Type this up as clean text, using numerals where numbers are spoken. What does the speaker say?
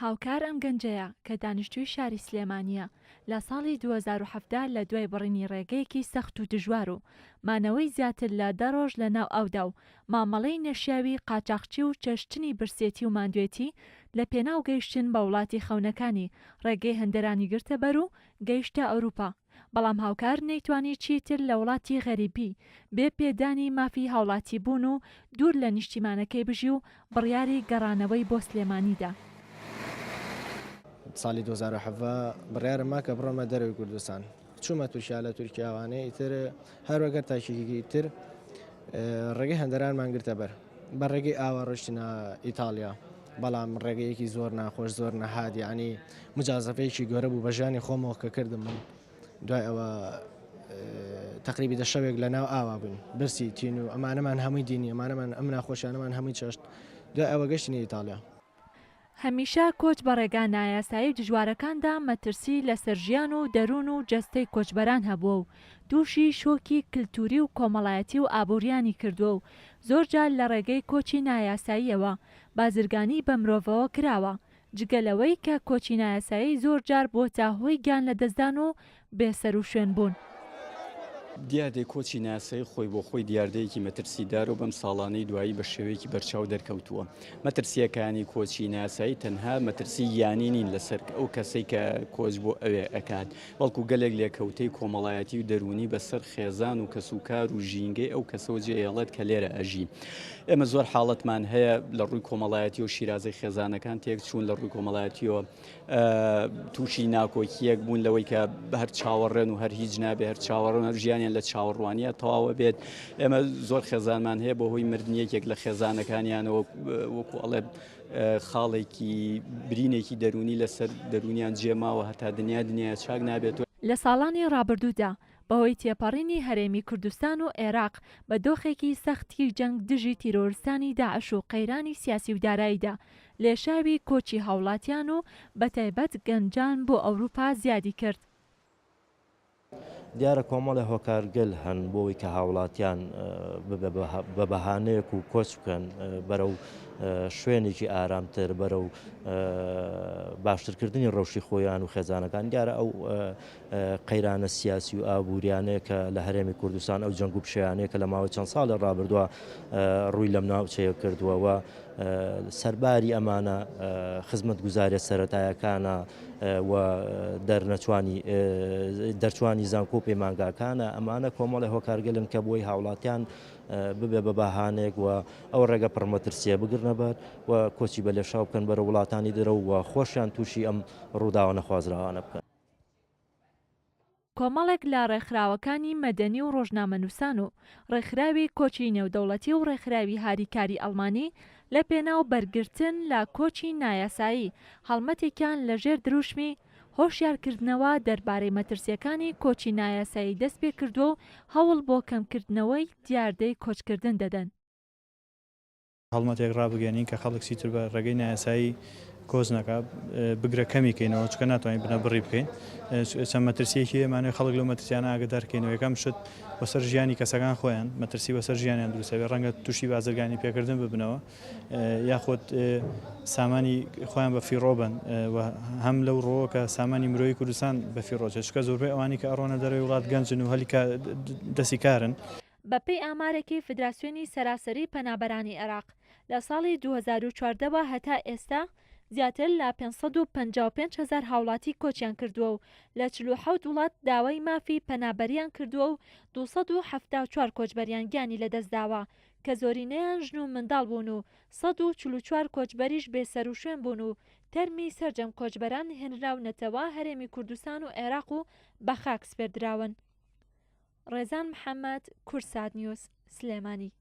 هاوکار ئەم گەنجەیە کە دانیشتووی شاری سلێمانیە لە ساڵی 2017 لە دوای بڕینی ڕێگەیەکی سەخت و دژوار و مانەوەی زیاتر لە 10 ڕۆژ لە ناو ئەودا و مامەڵەی نەشیاوی قاچاقچی و چەشتنی برسێتی و ماندوێتی لە پێناو گەیشتن بە وڵاتی خەونەکانی ڕێگەی هەندەرانی گرتە بەر و گەیشتە ئەوروپا. بەڵام هاوکار نەیتوانی چیتر لە وڵاتی غەریبی بێ پێدانی مافی هاوڵاتی بوون و دوور لە نیشتیمانەکەی بژی و بڕیاری گەڕانەوەی بۆ سلێمانیدا. ساڵی 2017 بڕیارمە کە بڕۆمە دەروی کوردستان چوومە تووشیا لە تورکیاوانەی ئیتر هەروەگەر تاکیێکی تر ڕێگەی هەندەرانمان گرتە بەر بە ڕێگەی ئاوا ڕۆشتینە ئیتالیا، بەڵام ڕێگەیەکی زۆر ناخۆش زۆر نەهادی ینی مجازەفەیەکی گەورە بوو بە ژیانی خۆمەوە کە کردم من دوای ئەوە تقریبی دە شەوێک لە ناو ئاوا بووین برسی تین و ئەمانەمان هەمووی دینی ئەمانەمان ئەم ناخۆشیانەمان هەمووی چەشت دوای ئەوە گەشتینە ئیتالیا. هەمیشە کۆچ بە ڕێگان نایاسایی دژوارەکاندا مەترسی لەسەر ژیان و دەروون و جەستەی کۆچبەران هەبووە و دووشی شۆکی کللتوری و کۆمەڵایەتی و ئابوووریانی کردووە و زۆرجار لە ڕێگەی کۆچی نایاساییەوە بازرگانی بە مرۆڤەوە کراوە، جگەلەوەی کە کۆچی نایاسایی زۆرجار بۆتە هۆی گیان لە دەستدان و بێسەر و شوێن بوون. دیاردەی کۆچی ناسایی خۆی بۆ خۆی دیاردەیەکی مەترسیدار و بەم ساڵانەی دوایی بە شێوەیەکی بەرچاو دەرکەوتووە. مەترسیەکانی کۆچی ناسایی تەنها مەترسی یانی نین لەسەر ئەو کەسەی کە کۆچ بۆ ئەوێ ئەکات، بەڵکو گەلێک لێکەوتەی کۆمەڵایەتی و دەرونی بەسەر خێزان و کەسوکار و ژینگەی ئەو کەسەوە جێڵێت کە لێرە ئەژی. ئێمە زۆر حاڵەتمان هەیە لە ڕووی کۆمەڵایەتی و شیرازەی خێزانەکان تێک چوون لە ڕووی کۆمەڵایەتیەوە تووشی ناکۆکیەک بوون لەوەی کە هەر چاوەڕێن و هەر هیچ نابێ هەر چاوەڕێن هەر ژیانیان لە چاوەڕوانیە تەواوە بێت. ئێمە زۆر خێزانمان هەیە بە هۆی مردنیەکێک لە خێزانەکانیانەوە وەکو ئەڵێ خاڵێکی برینێکی دەرونی لەسەر دەرونیان جێماوە هەتا دنیا چاک نابێت. لە ساڵانی ڕابردوودا بەهۆی تێپەڕینی هەرێمی کوردستان و عێراق بە دۆخێکی سەختی جەنگ دژی تیرۆریستانی داعش و قەیرانی سیاسی و داراییدا لێشاوی کۆچی هاوڵاتیان و بەتایبەت گەنجان بۆ ئەوروپا زیادی کرد. دیارە کۆمەڵی هۆکارگەل هەن بۆەوەی کە هاوڵاتیان بە بەهانەیەک و کۆچ بکەن بەرەو شوێنێکی ئارامتر بەرەو باشترکردنی ڕەوشی خۆیان و خێزانەکان. دیارە ئەو قەیرانە سیاسی و ئابوووریانەیە کە لە هەرێمی کوردستان ئەو جەنگ و پشەیانەیە کە لە ماوەی چەند ساڵە ڕابردووە ڕووی لەم ناوچەیە کردووە سەرباری ئەمانە خزمەت گوزاریە سەرەتایەکانە و دەرچوانی زانکۆ و پەیمانگاکانە ئەمانە کۆمەڵی هۆکارگەلن کە بۆی هاوڵاتیان ببێ بە بەهانەیەک و ئەو ڕێگە پڕمەترسیە بگرنە بەر و کۆچی بە لێشاو بکەن بەرە وڵاتانی دەرە و خۆشیان تووشی ئەم ڕووداوە نەخوازراوانە بکەن. کۆمەڵێک لە ڕێکخراوەکانی مەدەنی و ڕۆژنامەنووسان و ڕێکخراوی کۆچی نێودەوڵەتی و ڕێکخراوی هاریکاری ئەڵمانی لە پێناو بەرگرتن لە کۆچی نایاسایی هەڵمەتێکیان لەژێر دروشمی هۆشیارکردنەوە دەربارەی مەترسیەکانی کۆچی نایاسایی دەست پێ کردو و هەوڵ بۆ کەمکردنەوەی دیاردەی کۆچکردن دەدەن. هەڵمەتێک ڕابگەێنین کە خەڵک چیتر بە ڕێگەی نایاسایی کۆز نەکە بگرە کەمیکەینەوە چکە ناتوانین بنە بڕی بکەین. چەند مەترسیەکی ئێمانەوەی خەڵک لەو مەترسیانە ئاگدارکەینەوە. یەکەم شت بەسەر ژیانی کەسەکان خۆیان مەترسی بەسەر ژیانیان دروستەوێ ڕەنگە تووشی بازرگانی پێکردن ببنەوە یاخۆت سامانی خۆیان بە فیڕۆبن و هەم لەو ڕۆوە کە سامانی مرۆیی کوردستان بە فیڕۆچێت چکە زۆربەی ئەوانی کە ئەڕۆنە دەرەوەی وڵات گەنجن و هەلیکە دەستی کارن. بەپێی ئامارێکی فدراسیۆنی سەراسەری پەنابەرانی عێراق لە ساڵی 2014 هەتا ئێستا زیاتر لە 555,000 هاوڵاتی کۆچیان کردووە و لە 47 وڵات داوای مافی پەنابەریان کردووە و 274 کۆچبەریان گیانی لەدەستداوە کە زۆرینەیان ژن و منداڵ بوون و 144 کۆچبەریش بێسەر و شوێن بوون و تەرمی سەرجەم کۆچبەران هێنراونەتەوە هەرێمی کوردستان و عێراق و بە خاک سپێردراون. ڕێزان محەممەد، کورسات نیوز، سلێمانی.